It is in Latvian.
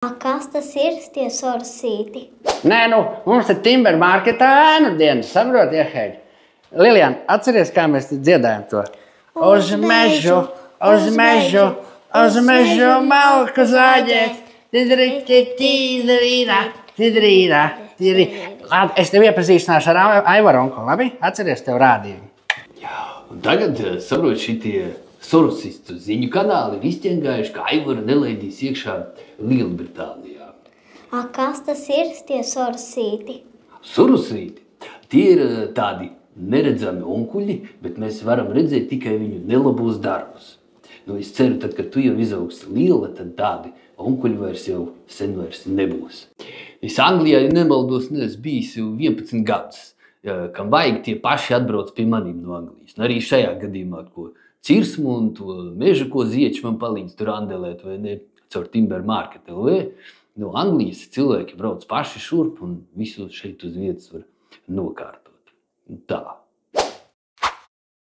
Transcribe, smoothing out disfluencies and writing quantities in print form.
Kas tas ir, tie sorusīti? Nē, mums ir Timber marketā ēnu dienas, saprot, ieheļ. Lilian, atceries, kā mēs dziedājam to? Uz mežu, malku zāģēt, tidrīrā. Es tev iepazīstināšu ar Aivaru onkuli, labi? Atceries, tev rādīju. Jā, un tagad, saprot, šitie sorusistu ziņu kanāli ir izķengājuši, ka Aivara nelaidīs iekšā Lielbritānijā. Kas tas ir, tie sorusīti? Sorusīti? Tie ir tādi neredzami onkuļi, bet mēs varam redzēt tikai viņu nelabos darbus. Es ceru, tad, kad tu jau izaugsi liela, tad tādi onkuļi jau sen nebūs. Es Anglijā, ja nemaldos, neesmu bijis jau 11 gadus. Kam vajag, tie paši atbrauc pie maniem no Anglijas. Un arī šajā gadījumā, ko cirsmu un to mežu, ko zieči man palīdz tur andelēt, vai ne, caur Timber Market LV. No Anglijas cilvēki brauc paši šurp un visu šeit uz vietas var nokārtot.